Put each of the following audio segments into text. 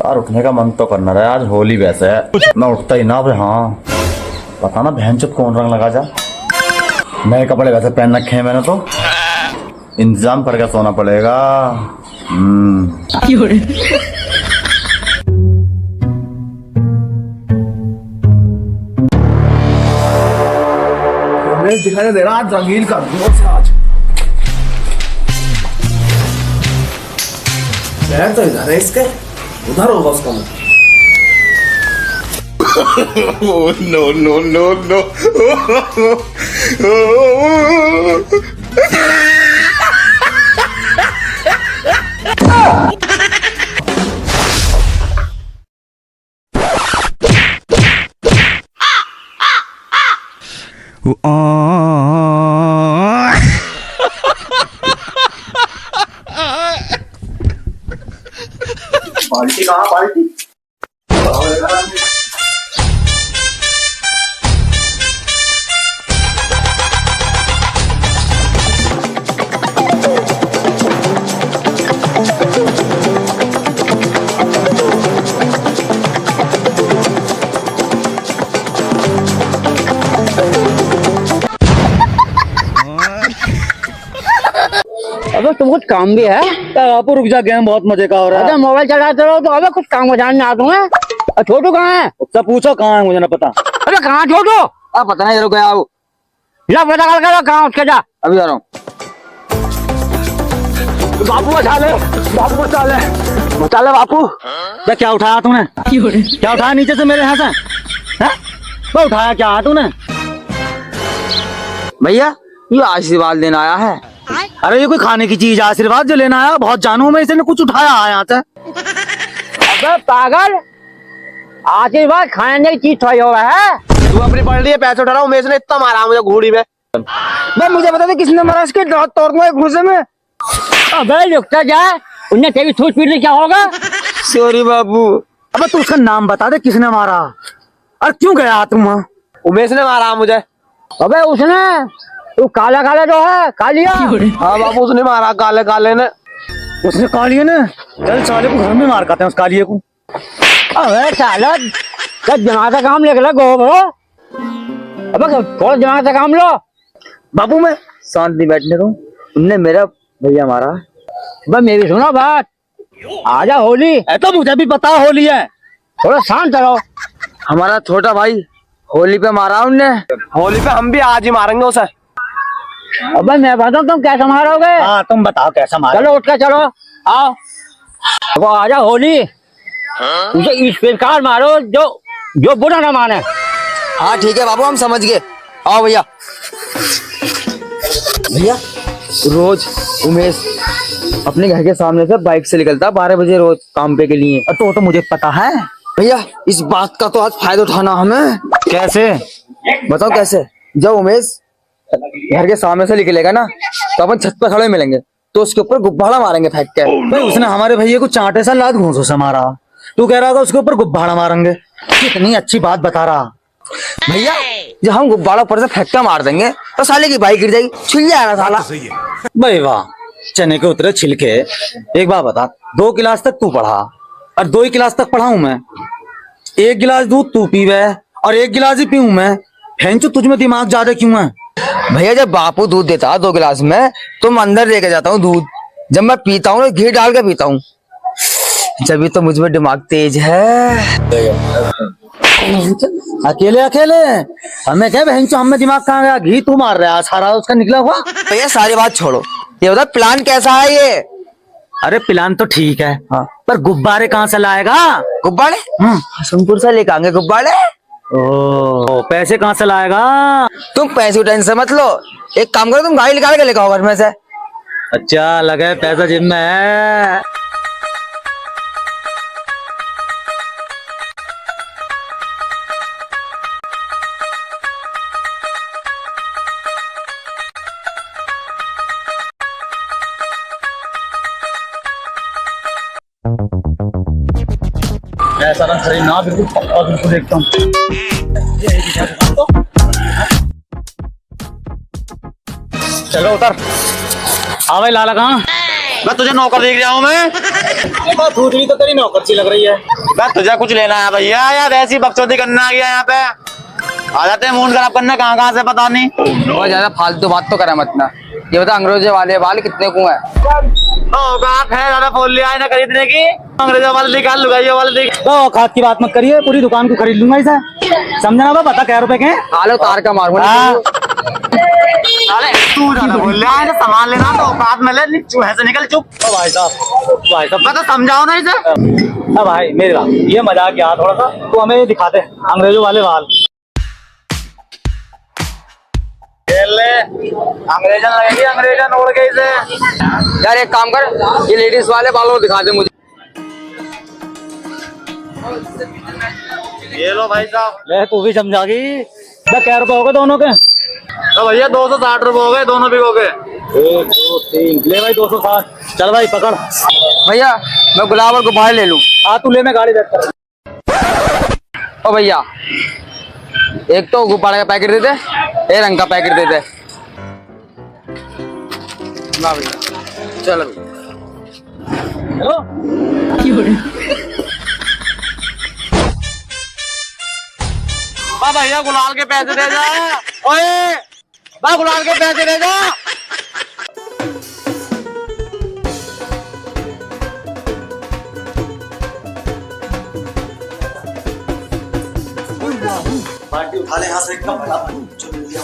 यार उठने का मन तो करना रहा है, आज होली वैसे है मैं उठता ही ना। हाँ पता ना बहनचोद कौन रंग लगा जा। नए कपड़े वैसे पहन रखे हैं मैंने, तो इंतजाम करके सोना पड़ेगा। दिखाई दे रहा आज रंगीन कर दूंगा आज। शहर तो इधर है इसके, उधर होगा उसका मुंह। No no no no. बाल्टी कहाँ बाल्टी? अबे तुम कुछ काम भी है? आपको रुक जा, गेम बहुत मजे का हो रहा है। मोबाइल चलाते रहो तो अबे कुछ काम ध्यान में आता हूँ। छोटू कहाँ है? उससे पूछो कहाँ है, मुझे ना पता। अबे कहाँ छोटू? अब पता नहीं गया वो। ला पता कर करो कहाँ उसके जा। अभी जा रहा हूँ। बापू बचा ले, बापू बचा ले, बचा ले बापू। क्या उठाया तूने? क्या उठाया नीचे से मेरे यहाँ से? वो उठाया क्या तूने? भैया ये आशीर्वाद लेना आया है। अरे ये कोई खाने की चीज? आशीर्वाद जो लेना आया, बहुत जानू मैं, इसने कुछ उठाया है यहाँ से। अबे पागल, आशीर्वाद खाने की चीज थोड़ी हो रहा है। तू अपनी पढ़ रही है, पैसे उठा रहा हूँ। ने इतना मारा मुझे घोड़ी में। भाई मुझे बता दे किसने मारा इसके दांत तोड़ दूंगा घुसे में। अबे रुकता जा, उन्हें तेरी ठूस पीट ली क्या होगा? सॉरी बाबू। अबे तू उसका नाम बता दे, किसने मारा और क्यों गया तुम? उमेश ने मारा मुझे। अबे उसने, तू काला काला जो है कालिया। हाँ बाबू उसने मारा, काले काले ने। उसने कालिए ने? चल साले को घर में मार खाते हैं उस कालिए को। अबे साला दिमाग का काम लेके लगो ब्रो। अबे थोड़ा दिमाग का काम लो। बाबू मैं शांति बैठने दो। तुमने मेरा भैया मारा। बस मेरी सुनो बात, आजा होली। तो मुझे भी पता होली है, थोड़ा शांत रहो। हमारा छोटा भाई होली पे मारा उनने। होली पे हम भी आज ही मारेंगे उसे। अबे मैं बताऊँ तुम कैसे मारोगे? हाँ तुम बताओ कैसा मारो। चलो उठ के चलो, आओ। अब आजा होली, उसे इस प्रकार मारो जो जो बुरा ना माने। हाँ ठीक है बाबू, हम समझ गए। आओ भैया। भैया रोज उमेश अपने घर के सामने से बाइक से निकलता 12 बजे रोज काम पे के लिए। तो मुझे पता है भैया, इस बात का तो आज फायदा उठाना हमें। कैसे? बताओ कैसे? जब उमेश घर के सामने से निकलेगा ना, तो अपन छत पर खड़े मिलेंगे, तो उसके ऊपर गुब्बारा मारेंगे फेंक के। भाई उसने हमारे भैया को चांटे से लात घूंसों से मारा, तू कह रहा होगा उसके ऊपर गुब्बारा मारेंगे। कितनी अच्छी बात बता रहा। भैया जब हम गुब्बारा ऊपर से फेंक के मार देंगे तो साले की बाइक गिर जाएगी, छिल जाएगा साला। भाई वाह, चने के उतरे छिलके। एक बात बता, 2 क्लास तक तू पढ़ा और 2 ही क्लास तक पढ़ा हूं मैं। 1 गिलास दूध तू पीवे और 1 गिलास ही पीऊं मैं। फेंचो तुझ में दिमाग ज्यादा क्यों है? भैया जब बापू दूध देता 2 गिलास में, तो मैं अंदर लेके जाता हूँ दूध। जब मैं पीता हूँ घी डाल के पीता हूँ, जब तो मुझ में दिमाग तेज है। अकेले अकेले हमें क्या बहन, हमें दिमाग कहाँ गया? घी तू मार रहा है सारा उसका निकला हुआ। भैया सारी बात छोड़ो, ये बता प्लान कैसा है ये? अरे प्लान तो ठीक है, हाँ। पर गुब्बारे कहाँ से लाएगा? गुब्बारे हसनपुर से लेके आएंगे गुब्बारे। ओ पैसे कहाँ से लाएगा? तुम पैसे टेंशन मत लो, एक काम करो तुम गाड़ी निकाल के लेके आओ घर में से। अच्छा लगे पैसा जिम में है। ऐसा ना खरीद ना, बिल्कुल पक्का, बिल्कुल एकदम। चलो उतर। हाँ भाई लाला कहाँ? मैं तुझे नौकर देख रहा हूँ मैं। दूध भी तो तेरी नौकर सी लग रही है। मैं तुझे कुछ लेना है भैया, यार ऐसी बकचोदी करना आ गया यहाँ पे। आ जाते हैं मूड खराब करने, कहाँ कहाँ से पता नहीं। बहुत ज्यादा फालतू बात तो करा मत ना। ये बता अंग्रेजों वाले बाल कितने को है? औकात है ज्यादा फोन लिया है ना खरीदने की। अंग्रेजों वाले दिखा, लुगाइयों वाले दिखा। तो औकात की बात मत करिए, पूरी दुकान को खरीद लूंगा इसे। समझना बा, बता क्या रुपए के हैं? हालो तार का मारूंगा। हाँ। अरे तू ज्यादा बोल रहा है ना, सामान लेना तो औकात में ले, चूहे से निकल चुप। भाई साहब मैं तो समझाओ ना इसे। अब भाई मेरी बात, ये मजाक यार थोड़ा सा, तो हमें दिखाते अंग्रेजों वाले बाल। अंग्रेजन लगेगी, अंग्रेजन ओढ़ के इसे। यार एक काम कर, ये लेडीज वाले बालों दिखा दे मुझे। ये लो भाई साहब। ले तू भी समझागी। क्या रुपए हो गए दोनों के? तो भैया 260 रुपए हो गए, दोनों भी हो गए। 1 2 3 ले भाई 260। चल भाई पकड़। भैया मैं गुलाब और गुब्बारे ले लूं। हाँ तू ले, मैं गाड़ी देख कर। ओ भैया एक तो गुब्बारे का पैकेट दे दे, एक रंग का पैकेट दे दे। ना भैया चलो। भैया गुलाल के पैसे दे जा। ओए गुलाल के पैसे दे जा। बाल्टी उठा ले यहाँ से, एकदम बड़ा जो मिल गया।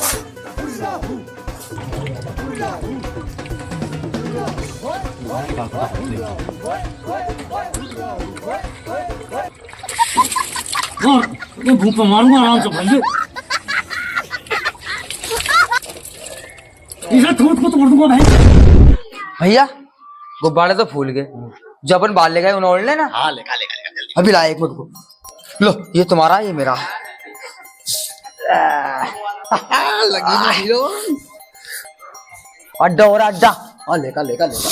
ये भूख मारूंगा आराम से भाई। इसे ठोक को तोड़ दूंगा भाई। भैया गुब्बारे तो फूल गए, जो अपन बाल ले गए उन्हें ओढ़ लेना। हाँ लेगा जल्दी। अभी लाए एक मिनट को। लो ये तुम्हारा, ये मेरा। लगी ना हीरो। अड्डा हो रहा अड्डा। हाँ लेका लेका लेका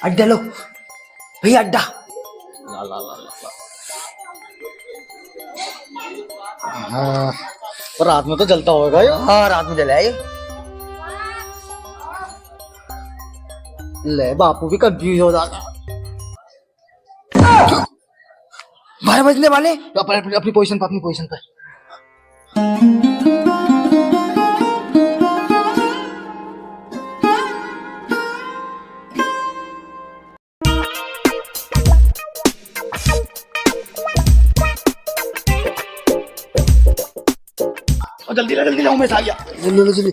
अड्डा लो भैया अड्डा। ला ला ला ला। हाँ और रात में तो जलता होगा ये। हाँ रात में जलाए। ले बापू भी कंफ्यूज हो जाता। 12 बजने वाले। तो अपनी पोजीशन पे, अपनी पोजीशन पे। जल्दी ला उमेश आ गया। जल्दी जल्दी।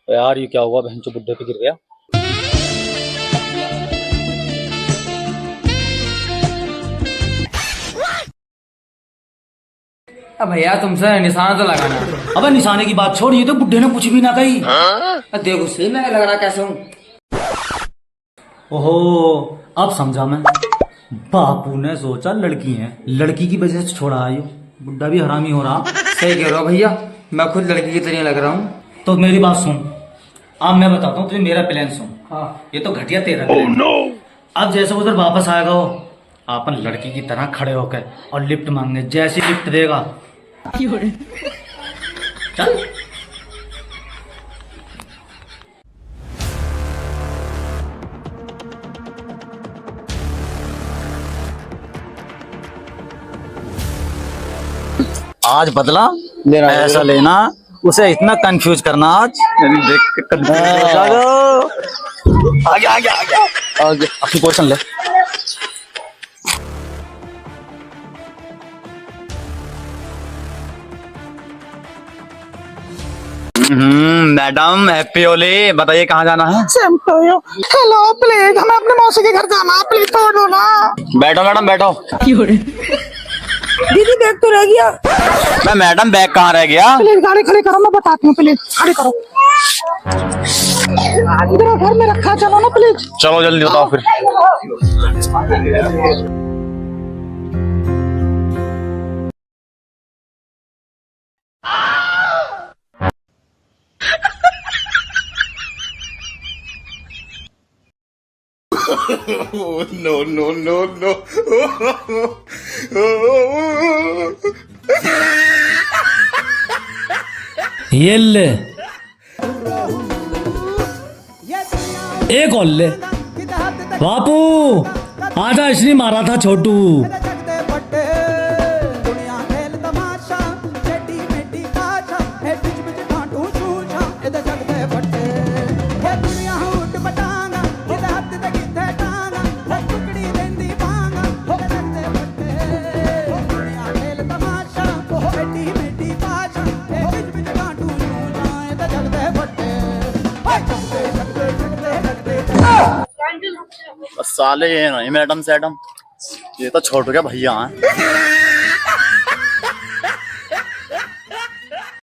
यार ये क्या हुआ, बहन चो बुड्ढे पे गिर गया। अब भैया तुमसे निशाना तो लगाना। अबे निशाने की बात छोड़, ये तो बुड्ढे ने कुछ भी ना कही। देखो सही मैं लग रहा कैसे हूँ। ओहो अब समझा मैं। बापू ने सोचा लड़की है, लड़की की वजह से छोड़ा आयो। बुड्ढा भी हरामी हो रहा। सही कह रहे हो भैया, मैं खुद लड़की की तरह लग रहा हूँ। तो मेरी बात सुन, अब मैं बताता हूँ तुझे मेरा प्लान सुन। हाँ। ये तो घटिया तेरा प्लान। अब जैसे उधर वापस आएगा वो, अपन लड़की की तरह खड़े होकर और लिफ्ट मांगने, जैसी लिफ्ट देगा चल। आज बदला लेना है। ऐसा लेना, उसे इतना कंफ्यूज करना आज। देख के कंफ्यूज हो जाएगा। आगे आगे आगे आगे अपनी पोजीशन ले। मैडम हैप्पी होली, बताइए कहाँ जाना है? हेलो प्लीज, हमें अपने मौसी के घर जाना है, प्लीज छोड़ दो ना। बैठो मैडम बैठो। दीदी बैग तो रह गया। मैं मैडम बैग कहाँ रह गया? प्लीज गाड़ी खड़ी करो, मैं बताती हूँ, प्लीज खड़ी करो। इधर घर में रखा, चलो ना प्लीज। चलो जल्दी बताओ फिर। ये ले एक और ले बापू आजा इसने मारा था छोटू साले ये नहीं मैडम सैडम, ये तो छोटू के भैया हैं।